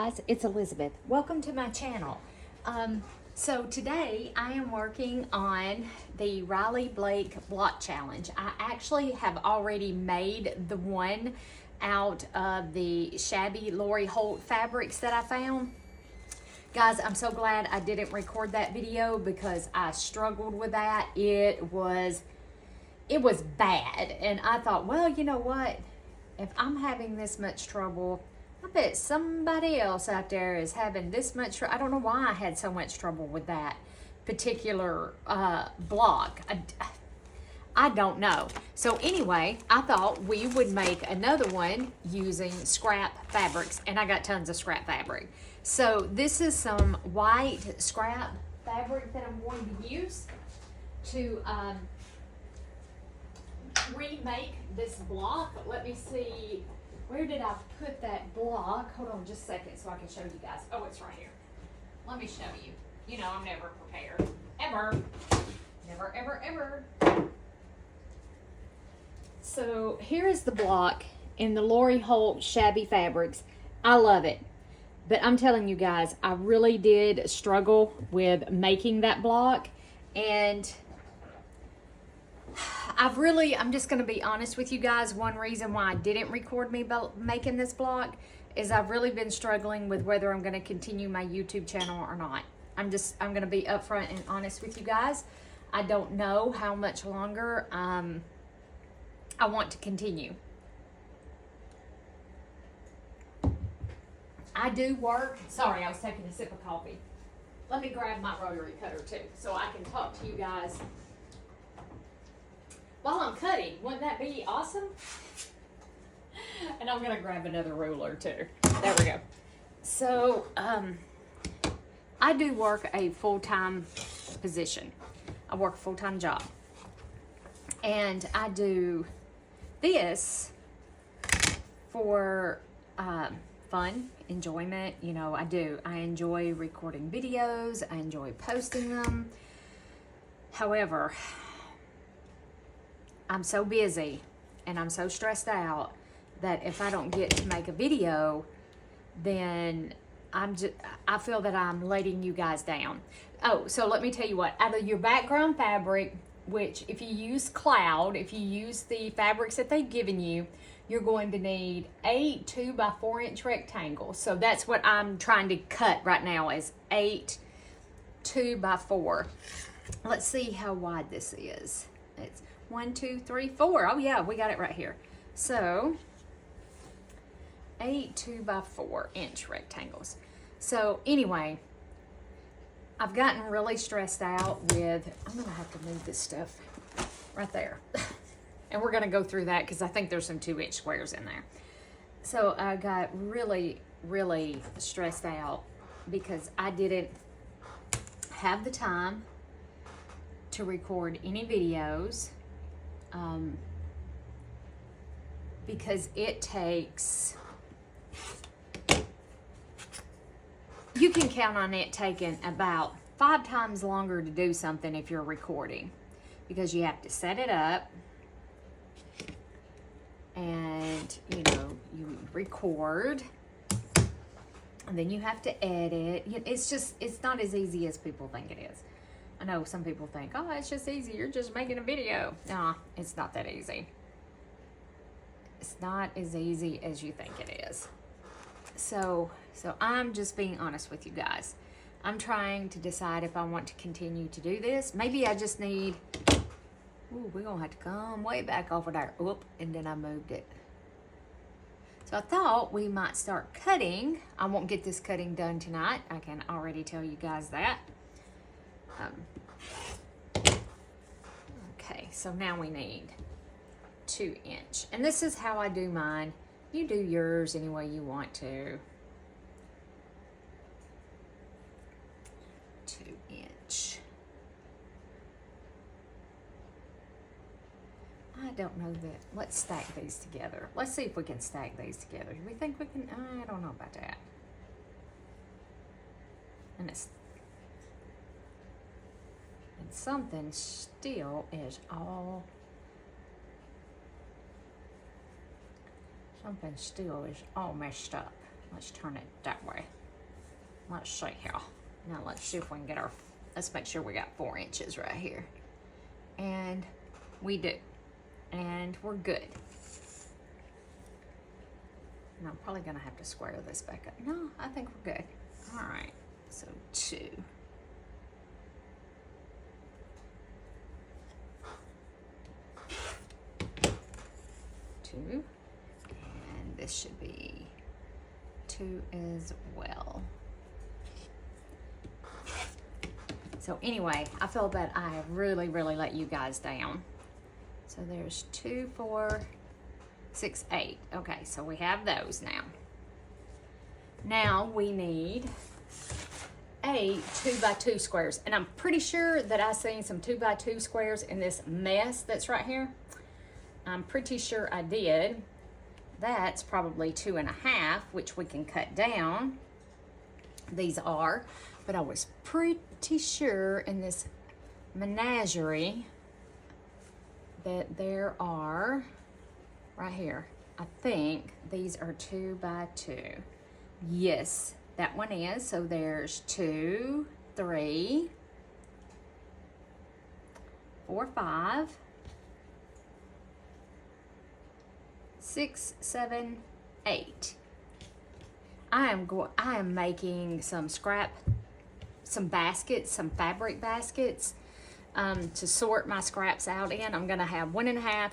guys, it's Elizabeth. Welcome to my channel. So today I am working on the Riley Blake block challenge. I actually have already made the one out of the shabby Lori Holt fabrics that I found. Guys, I'm so glad I didn't record that video because I struggled with that. It was bad, and I thought, well, you know what? If I'm having this much trouble, I bet somebody else out there is having this much trouble. I don't know why I had so much trouble with that particular block. I don't know. So anyway, I thought we would make another one using scrap fabrics, and I got tons of scrap fabric. So this is some white scrap fabric that I'm going to use to remake this block. Let me see. Where did I put that block? Hold on just a second so I can show you guys. Oh, it's right here. Let me show you. You know, I'm never prepared. Ever. Never, ever, ever. So here is the block in the Lori Holt shabby fabrics. I love it. But I'm telling you guys, I really did struggle with making that block. And I'm just going to be honest with you guys. One reason why I didn't record me making this block is I've really been struggling with whether I'm going to continue my YouTube channel or not. I'm going to be upfront and honest with you guys. I don't know how much longer I want to continue. I do work. Sorry, I was taking a sip of coffee. Let me grab my rotary cutter too so I can talk to you guys while I'm cutting. Wouldn't that be awesome? And I'm gonna grab another ruler too. There we go. So I do work a full-time position. I work a full-time job, and I do this for fun, enjoyment. You know, I enjoy recording videos. I enjoy posting them. However, I'm so busy and I'm so stressed out that if I don't get to make a video, then I feel that I'm letting you guys down. Oh, so let me tell you what, out of your background fabric, which if you use Cloud, if you use the fabrics that they've given you, you're going to need 8 2x4 inch rectangles. So that's what I'm trying to cut right now, is 8 2x4. Let's see how wide this is. It's 1, 2, 3, 4. Oh yeah, we got it right here. So 8 2x4 inch rectangles. So anyway, I've gotten really stressed out with, I'm gonna have to move this stuff right there. And we're gonna go through that because I think there's some 2-inch squares in there. So I got really, really stressed out because I didn't have the time to record any videos. Because it takes, you can count on it taking about 5 times longer to do something if you're recording, because you have to set it up and, you know, you record and then you have to edit. It's not as easy as people think it is. I know some people think, oh, it's just easy. You're just making a video. Nah, it's not that easy. It's not as easy as you think it is. So I'm just being honest with you guys. I'm trying to decide if I want to continue to do this. Maybe I just need, ooh, we're gonna have to come way back over there. Oop, and then I moved it. So I thought we might start cutting. I won't get this cutting done tonight. I can already tell you guys that. Okay, so now we need 2 inch. And this is how I do mine. You do yours any way you want to. 2 inch. I don't know that. Let's stack these together. Let's see if we can stack these together. Do we think we can? I don't know about that. And something still is all messed up. Let's turn it that way. let's see here. Now let's see if we can get our, let's make sure we got 4 inches right here. And we do. And we're good. And I'm probably gonna have to square this back up. No, I think we're good. All right, so 2. 2, and this should be 2 as well. So anyway, I feel that I have really let you guys down. So there's 2, 4, 6, 8. Okay, so we have those now. Now we need 8 2x2 squares. And I'm pretty sure that I've seen some 2x2 squares in this mess that's right here. I'm pretty sure I did. That's probably 2.5, which we can cut down. These are, but I was pretty sure in this menagerie that there are, right here, I think these are 2x2. Yes, that one is. So there's 2, 3, 4, 5, 6, 7, 8. I am making some baskets, some fabric baskets to sort my scraps out in. I'm gonna have 1.5,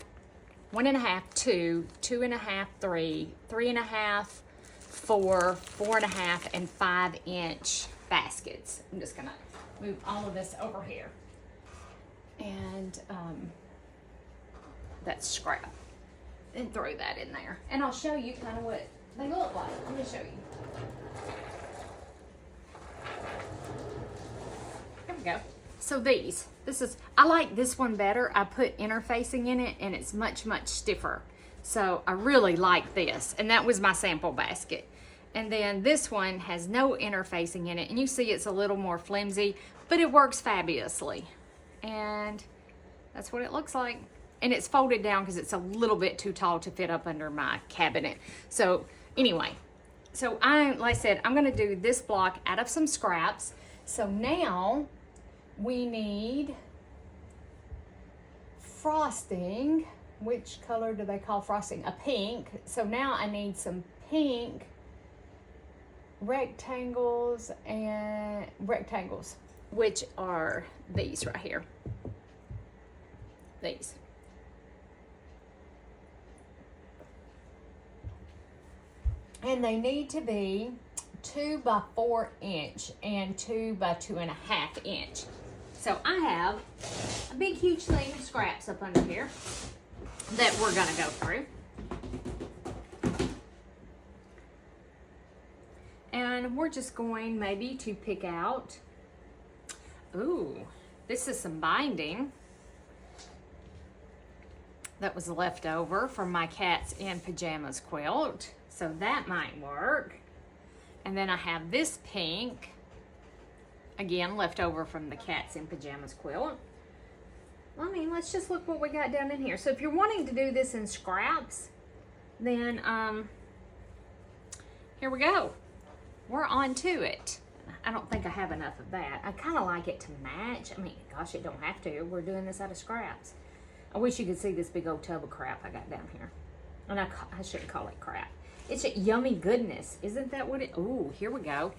1.5, 2, 2.5, 3, 3.5, 4, 4.5, and 5-inch baskets. I'm just gonna move all of this over here. And that's scrap. And throw that in there. And I'll show you kind of what they look like. Let me show you. Here we go. So I like this one better. I put interfacing in it and it's much stiffer. So I really like this. And that was my sample basket. And then this one has no interfacing in it. And you see it's a little more flimsy, but it works fabulously. And that's what it looks like. And it's folded down because it's a little bit too tall to fit up under my cabinet. So anyway, so like I said, I'm gonna do this block out of some scraps. So now we need frosting. Which color do they call frosting? A pink. So now I need some pink rectangles, which are these right here. These. And they need to be 2 by 4 inch and 2 by 2.5 inch. So I have a big, huge thing of scraps up under here that we're gonna go through. And we're just going maybe to pick out, ooh, this is some binding that was left over from my Cats in Pajamas quilt. So that might work. And then I have this pink, again, left over from the Cats in Pajamas quilt. I mean, let's just look what we got down in here. So if you're wanting to do this in scraps, then here we go. We're on to it. I don't think I have enough of that. I kind of like it to match. I mean, gosh, it don't have to. We're doing this out of scraps. I wish you could see this big old tub of crap I got down here. And I shouldn't call it crap. It's a yummy goodness. Isn't that what it, ooh, here we go.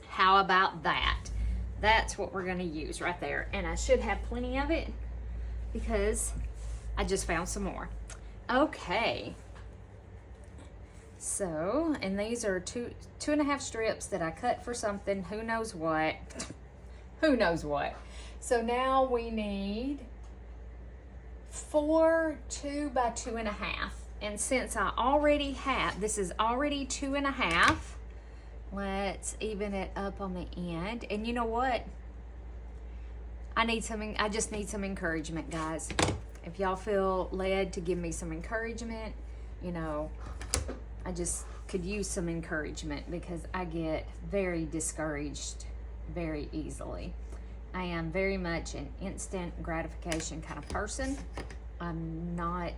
How about that? That's what we're gonna use right there. And I should have plenty of it because I just found some more. Okay. So, and these are 2.5 strips that I cut for something, who knows what. Who knows what. So now we need 4 2 by 2.5. And since I already have, this is already 2.5, let's even it up on the end. And you know what? I just need some encouragement, guys. If y'all feel led to give me some encouragement, you know, I just could use some encouragement because I get very discouraged very easily. I am very much an instant gratification kind of person. I'm not,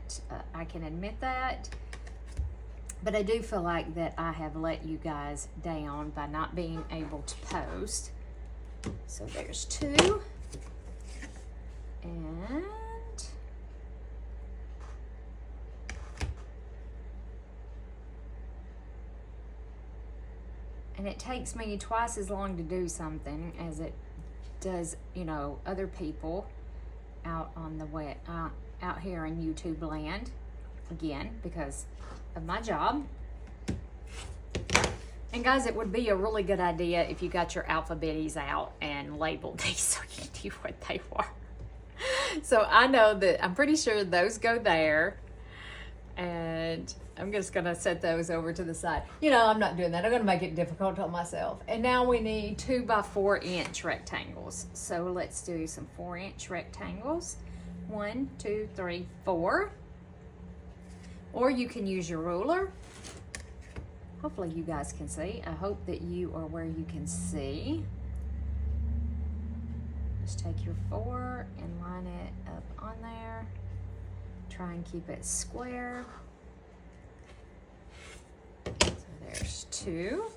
I can admit that. But I do feel like that I have let you guys down by not being able to post. So there's 2. And it takes me twice as long to do something as it does, you know, other people out on the wet, out here in YouTube land. Again, because of my job. And guys, it would be a really good idea if you got your alphabetties out and labeled these so you knew what they were. So I know that I'm pretty sure those go there, and I'm just gonna set those over to the side. You know, I'm not doing that. I'm gonna make it difficult on myself. And now we need 2 by 4 inch rectangles. So let's do some 4-inch rectangles. 1, 2, 3, 4. Or you can use your ruler. Hopefully you guys can see. I hope that you are where you can see. Just take your 4 and line it up on there. Try and keep it square. So there's 2.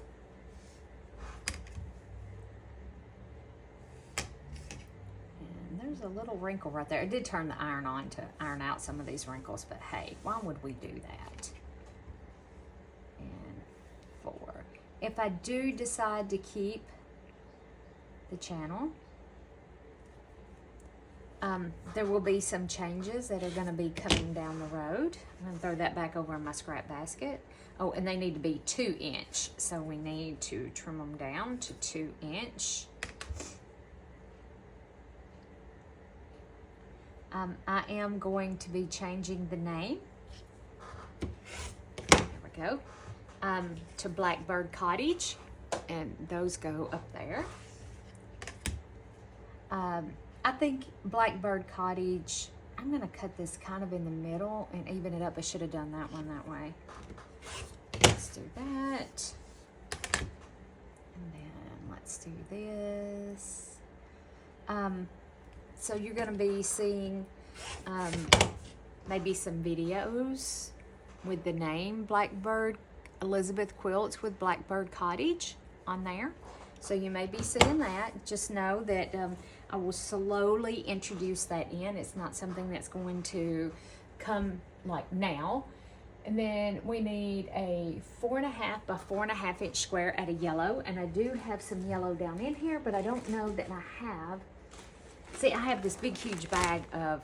And there's a little wrinkle right there. I did turn the iron on to iron out some of these wrinkles, but hey, why would we do that? And 4. If I do decide to keep the channel, there will be some changes that are going to be coming down the road. I'm going to throw that back over in my scrap basket. Oh, and they need to be 2 inch. So we need to trim them down to 2 inch. I am going to be changing the name. There we go. To Blackbird Cottage. And those go up there. I think Blackbird Cottage, I'm going to cut this kind of in the middle and even it up. I should have done that one that way. Let's do that. And then let's do this. So you're going to be seeing maybe some videos with the name Blackbird, ElizabethQuilts with Blackbird Cottage on there. So you may be seeing that. Just know that I will slowly introduce that in. It's not something that's going to come like now. And then we need a 4.5 by 4.5 inch square out of yellow. And I do have some yellow down in here, but I don't know that I have. See, I have this big, huge bag of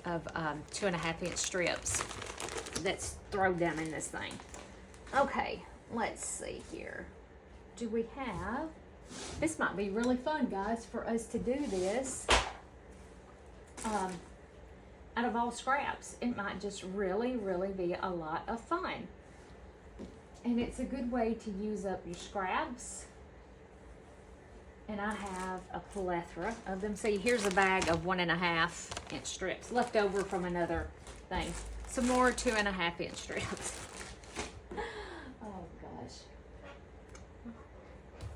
2.5 inch strips that's thrown down in this thing. Okay, let's see here. Do we have, this might be really fun, guys, for us to do this out of all scraps. It might just really, really be a lot of fun. And it's a good way to use up your scraps. And I have a plethora of them. See, here's a bag of 1.5 inch strips left over from another thing. Some more 2.5 inch strips. Oh gosh.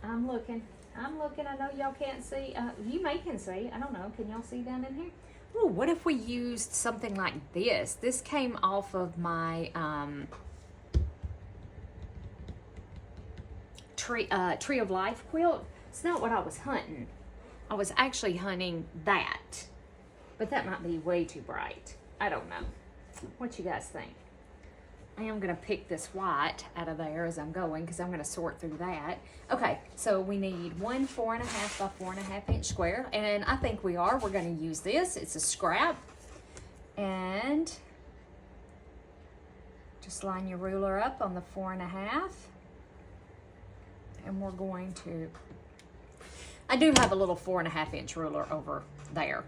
I'm looking. I know y'all can't see. You may can see. I don't know. Can y'all see down in here? Ooh, what if we used something like this? This came off of my Tree of Life quilt. It's not what I was hunting. I was actually hunting that. But that might be way too bright. I don't know. What you guys think? I am going to pick this white out of there as I'm going because I'm going to sort through that. Okay, so we need one 4.5 by 4.5 inch square. And I think we are. We're going to use this. It's a scrap. And just line your ruler up on the 4.5. And we're going to... I do have a little 4.5 inch ruler over there,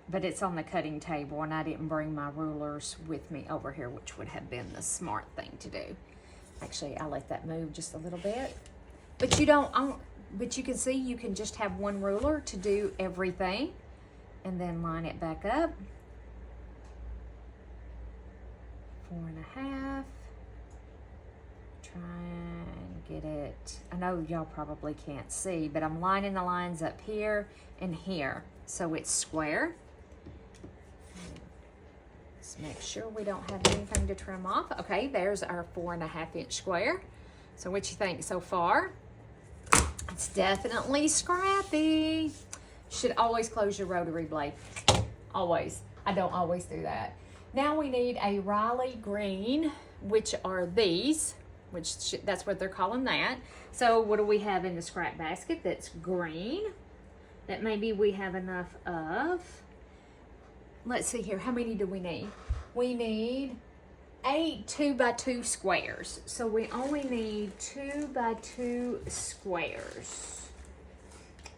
but it's on the cutting table and I didn't bring my rulers with me over here, which would have been the smart thing to do. Actually, I'll let that move just a little bit, but but you can see you can just have one ruler to do everything and then line it back up. 4.5. Try and get it. I know y'all probably can't see, but I'm lining the lines up here and here so it's square. Just make sure we don't have anything to trim off. Okay, there's our 4.5-inch square. So what you think so far? It's definitely scrappy. Should always close your rotary blade. Always. I don't always do that. Now we need a Riley green, which are these, that's what they're calling that. So what do we have in the scrap basket that's green? That maybe we have enough of. Let's see here, how many do we need? We need 8 2x2 squares. So we only need 2x2 squares.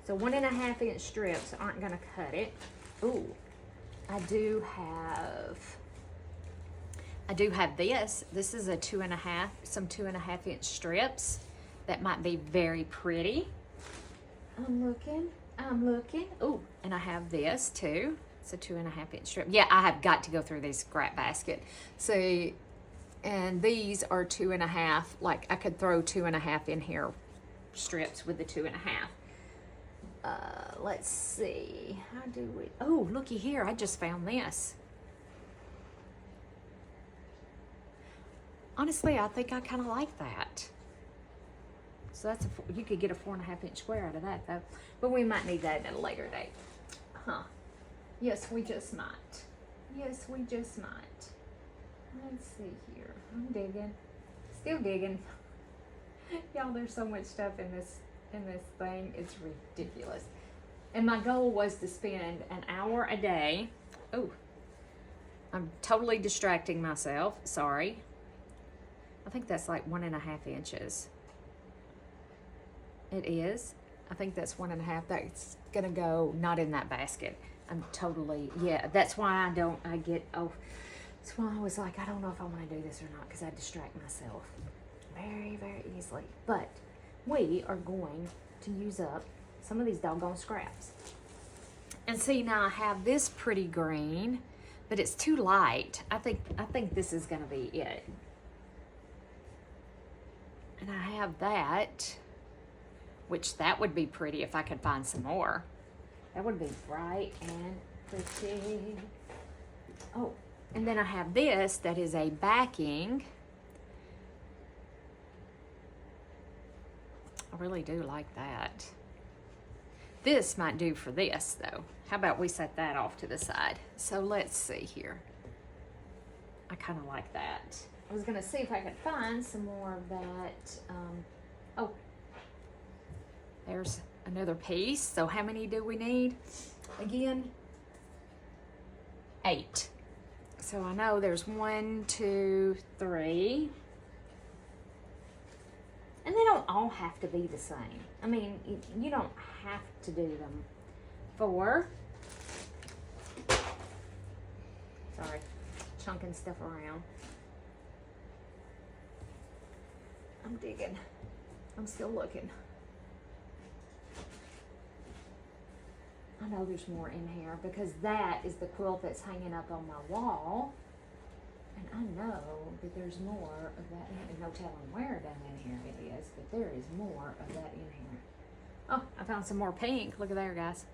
So 1.5-inch strips aren't gonna cut it. Ooh, I do have this. This is a 2.5-inch strips. That might be very pretty. I'm looking. Ooh, and I have this too. It's a 2.5-inch strip. Yeah, I have got to go through this scrap basket. See, and these are 2.5. Like I could throw 2.5 in here, strips with the 2.5. Let's see. How do we? Oh, looky here. I just found this. Honestly, I think I kind of like that. So that's you could get a 4.5-inch square out of that though. But we might need that at a later date. Huh. Yes, we just might. Yes, we just might. Let's see here. I'm digging. Still digging. Y'all, there's so much stuff in this thing. It's ridiculous. And my goal was to spend an hour a day. Oh, I'm totally distracting myself. Sorry. I think that's like 1.5 inches. It is. I think that's 1.5. That's gonna go not in that basket. I'm totally, yeah, that's why that's why I was like, I don't know if I want to do this or not, because I distract myself very, very easily. But we are going to use up some of these doggone scraps. And see, now I have this pretty green, but it's too light. I think this is gonna be it. And I have that, which that would be pretty if I could find some more. That would be bright and pretty. Oh, and then I have this that is a backing. I really do like that. This might do for this though. How about we set that off to the side? So let's see here. I kind of like that. I was gonna see if I could find some more of that. Oh, there's another piece. So how many do we need? Again, 8. So I know there's 1, 2, 3. And they don't all have to be the same. I mean, you don't have to do them. 4. Sorry, chunking stuff around. I'm digging. I'm still looking. I know there's more in here because that is the quilt that's hanging up on my wall. And I know that there's more of that in here. No telling where down in here it is, but there is more of that in here. Oh, I found some more pink. Look at there, guys.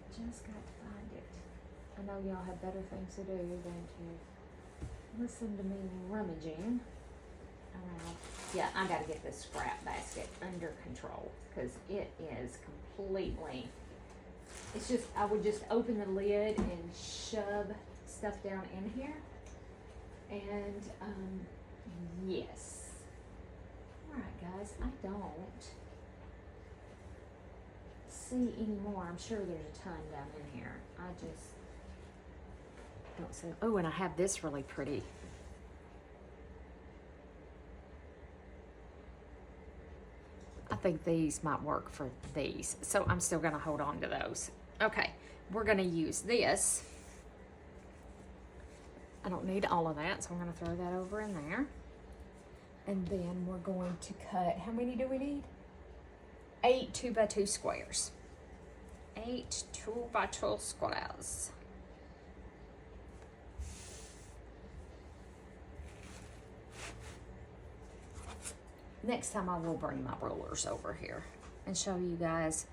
Just got to find it. I know y'all have better things to do than to listen to me rummaging around. Yeah, I got to get this scrap basket under control because it is completely, it's just, I would just open the lid and shove stuff down in here. And, yes. All right, guys, I don't see any more. I'm sure there's a ton down in here. I just don't see. Oh, and I have this really pretty. I think these might work for these. So I'm still gonna hold on to those. Okay, we're gonna use this. I don't need all of that, so I'm gonna throw that over in there. And then we're going to cut, how many do we need? 8 2x2 squares. 8 2x2 squares. Next time I will bring my rulers over here and show you guys.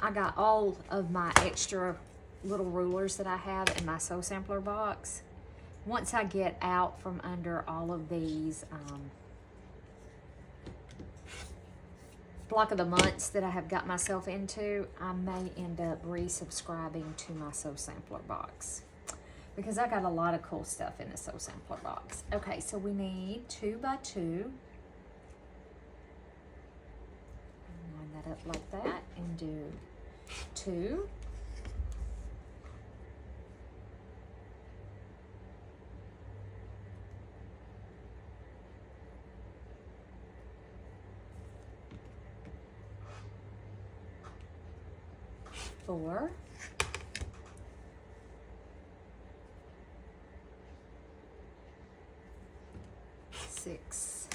I got all of my extra little rulers that I have in my sew sampler box. Once I get out from under all of these block of the months that I have got myself into, I may end up resubscribing to my sew sampler box because I got a lot of cool stuff in the sew sampler box. Okay, so we need 2 by 2. Line that up like that and do 2. Four, 6,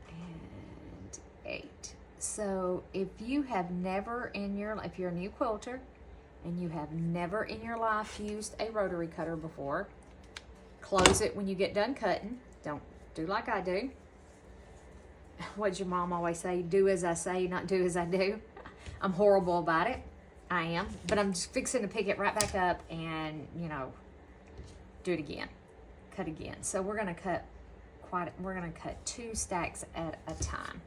and 8. So if you have never in your, if you're a new quilter and you have never in your life used a rotary cutter before, close it when you get done cutting. Don't do like I do. What'd your mom always say? Do as I say, not do as I do. I'm horrible about it. I am. But I'm just fixing to pick it right back up and, you know, do it again. Cut again. So we're going to cut we're going to cut 2 stacks at a time.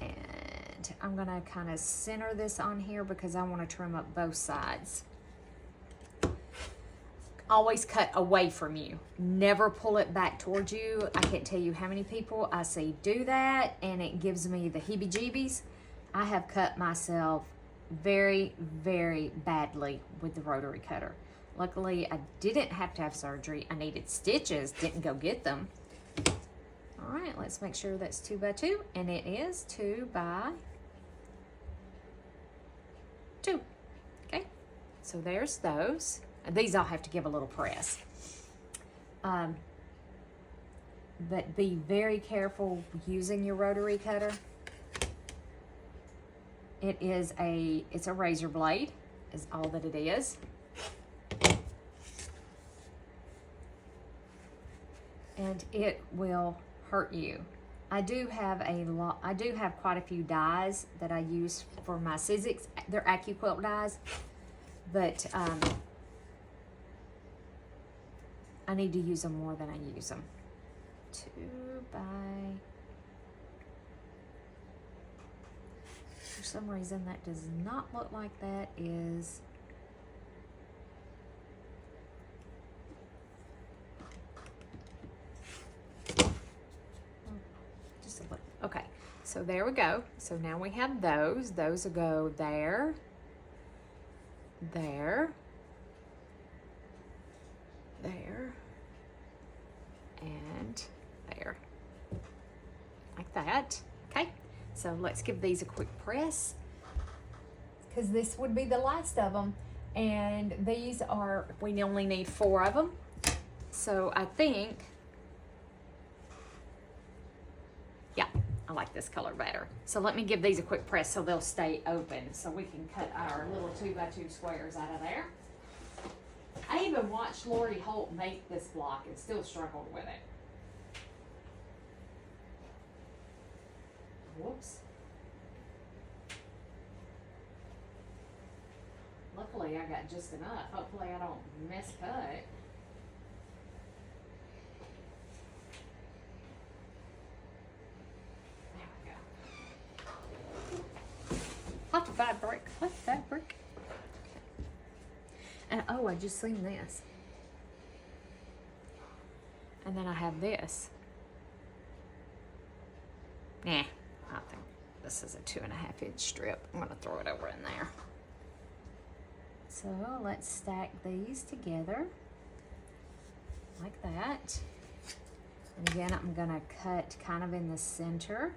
And I'm going to kind of center this on here because I want to trim up both sides. Always cut away from you. Never pull it back towards you. I can't tell you how many people I see do that, and it gives me the heebie-jeebies. I have cut myself very, very badly with the rotary cutter. Luckily, I didn't have to have surgery. I needed stitches, didn't go get them. All right, let's make sure that's 2 by 2, and it is 2 by 2. Okay, so there's those. And these I'll have to give a little press. But be very careful using your rotary cutter. It's a razor blade, is all that it is. And it will hurt you. I do have quite a few dies that I use for my Sizzix. They're AccuQuilt dies, but I need to use them more than I use them. 2 by... For some reason, that does not look like that is... Just a little. Okay, so there we go. So now we have those. Those will go there, there, there, and there, like that. Okay, so let's give these a quick press because this would be the last of them, and these are, we only need 4 of them, so I think, yeah, I like this color better. So let me give these a quick press so they'll stay open so we can cut our little 2 by 2 squares out of there. I even watched Lori Holt make this block and still struggled with it. Whoops. Luckily, I got just enough. Hopefully, I don't miscut. There we go. Hot fabric. Hot fabric. And oh, I just seen this. And then I have this. Nah, I think this is a 2.5 inch strip. I'm gonna throw it over in there. So let's stack these together like that. And again, I'm gonna cut kind of in the center.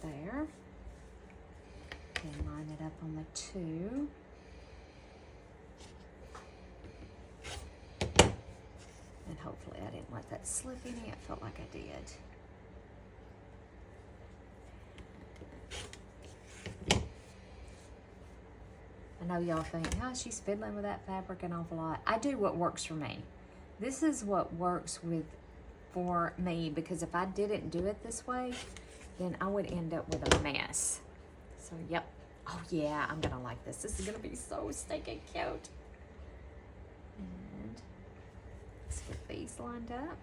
There, and line it up on the 2, and hopefully I didn't let that slip any. It felt like I did. I know y'all think, oh, she's fiddling with that fabric an awful lot. I do what works for me. This is what works for me, because if I didn't do it this way, then I would end up with a mess. So, yep. Oh, yeah, I'm going to like this. This is going to be so stinking cute. And let's get these lined up.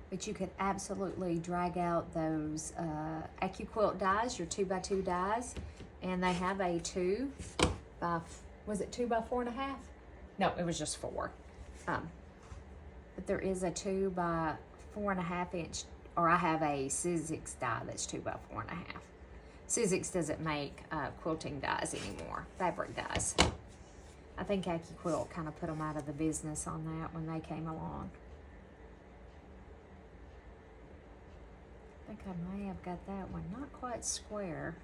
But you could absolutely drag out those AccuQuilt dies, your 2x2 dies, and they have a 2 by, was it 2 by 4.5? No, it was just 4. But there is a 2 by 4.5 inch, or I have a Sizzix die that's 2 by 4.5. Sizzix doesn't make quilting dies anymore, fabric dies. I think AccuQuilt kind of put them out of the business on that when they came along. I think I may have got that one not quite square.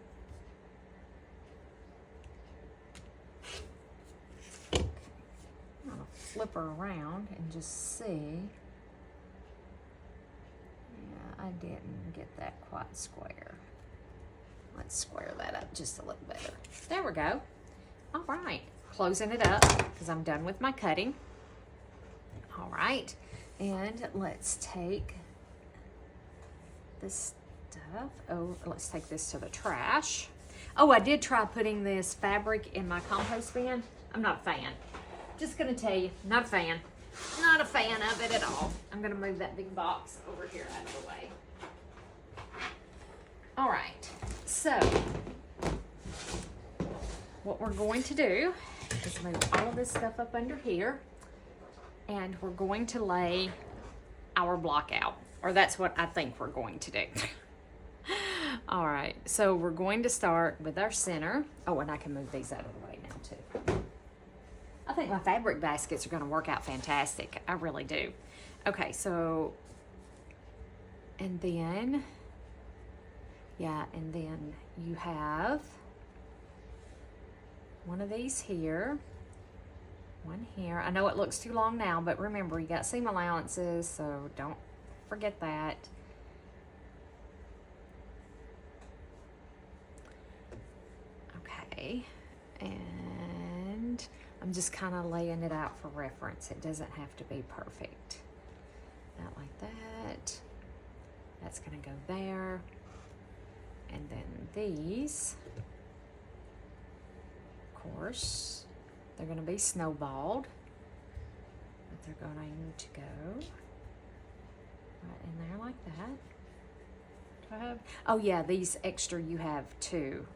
Okay. I'm gonna flip her around and just see. Yeah, I didn't get that quite square. Let's square that up just a little better. There we go. All right, closing it up because I'm done with my cutting. All right, and let's take this stuff. Oh, let's take this to the trash. Oh, I did try putting this fabric in my compost bin. I'm not a fan. Just gonna tell you, not a fan. Not a fan of it at all. I'm gonna move that big box over here out of the way. All right, so what we're going to do is move all of this stuff up under here, and we're going to lay our block out. Or that's what I think we're going to do. All right, so we're going to start with our center. Oh, and I can move these out of the way now too. I think my fabric baskets are gonna work out fantastic. I really do. Okay, so, and then, yeah, and then you have one of these here, one here. I know it looks too long now, but remember, you got seam allowances, so don't forget that. Okay, and I'm just kind of laying it out for reference. It doesn't have to be perfect. Not like that. That's gonna go there. And then these, of course, they're gonna be snowballed, but they're going to go right in there like that. Do I have? Oh yeah, these extra you have too.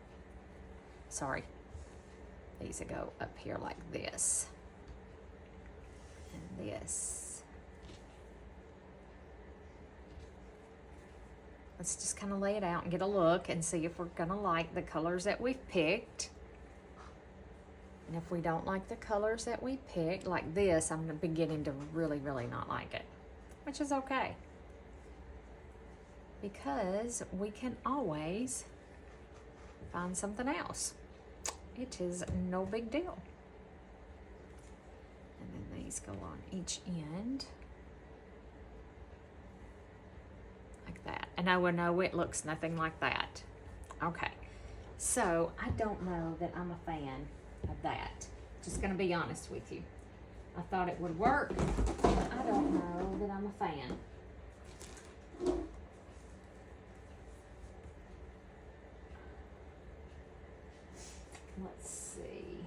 Sorry. These will go up here like this. And this. Let's just kind of lay it out and get a look and see if we're gonna like the colors that we've picked. And if we don't like the colors that we picked, like this, I'm beginning to really, really not like it, which is okay. Because we can always find something else. It is no big deal. And then these go on each end. Like that. And I will know it looks nothing like that. Okay. So I don't know that I'm a fan of that. Just gonna be honest with you. I thought it would work, but I don't know that I'm a fan. Let's see.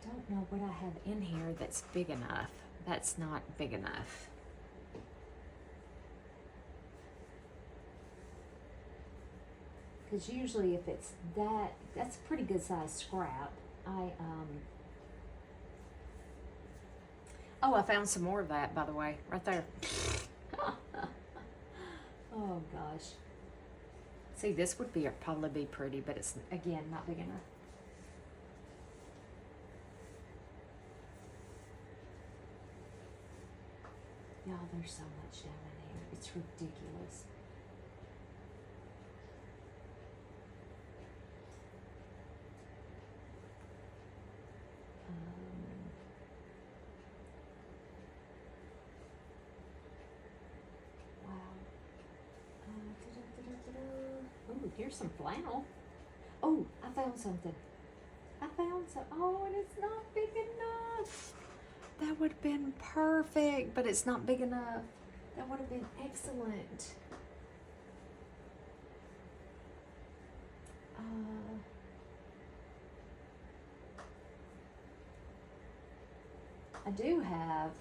Don't know what I have in here that's big enough. That's not big enough. Because usually if it's that, that's a pretty good size scrap. Oh, I found some more of that, by the way, right there. Oh gosh. See, this would be probably be pretty, but it's, again, not big enough. Y'all, there's so much down in here. It's ridiculous. here's some flannel. Oh, I found something. Oh, and it's not big enough. That would have been perfect, but it's not big enough. That would have been excellent. I do have,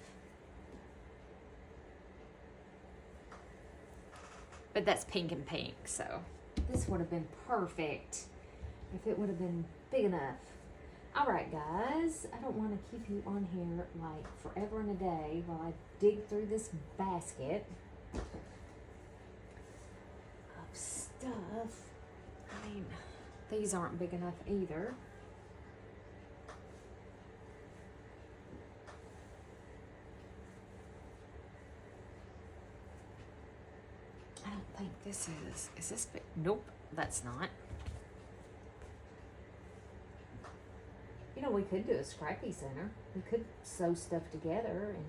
but that's pink and pink, so this would have been perfect if it would have been big enough. All right, guys, I don't want to keep you on here like forever and a day while I dig through this basket of stuff. I mean, these aren't big enough either. I don't think this is this big? Nope, that's not. You know, we could do a scrappy center. We could sew stuff together and,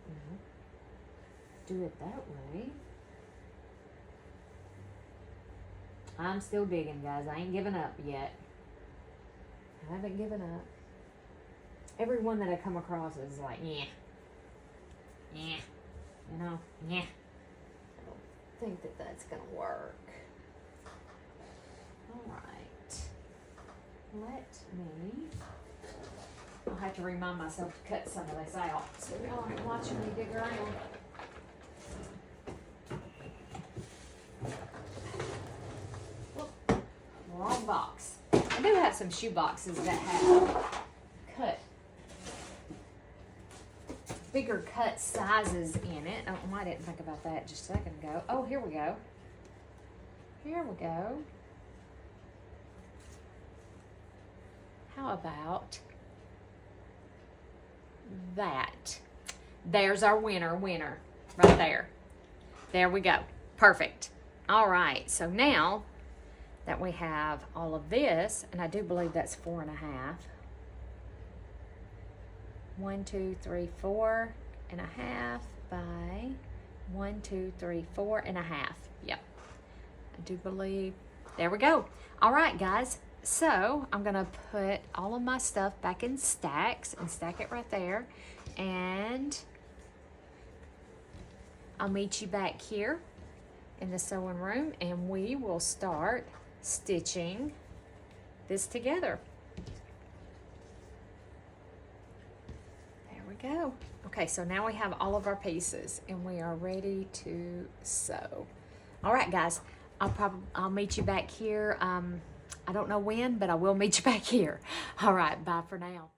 you know, do it that way. I'm still digging, guys. I ain't giving up yet. I haven't given up. Everyone that I come across is like, yeah. You know, yeah. I don't think that that's going to work. All right. I'll have to remind myself to cut some of this out so y'all aren't watching me dig around. Whoop, wrong box. I do have some shoe boxes that have bigger cut sizes in it. Oh, I didn't think about that just a second ago. Oh, here we go. Here we go. How about that? There's our winner right there. There we go. Perfect. All right, so now that we have all of this, and I do believe that's 4.5. 1, 2, 3, 4.5 by 1, 2, 3, 4.5. Yep. I do believe. There we go. All right, guys. So I'm gonna put all of my stuff back in stacks and stack it right there, and I'll meet you back here in the sewing room and we will start stitching this together. There we go. Okay, so now we have all of our pieces and we are ready to sew. All right, guys, I'll meet you back here. I don't know when, but I will meet you back here. All right, bye for now.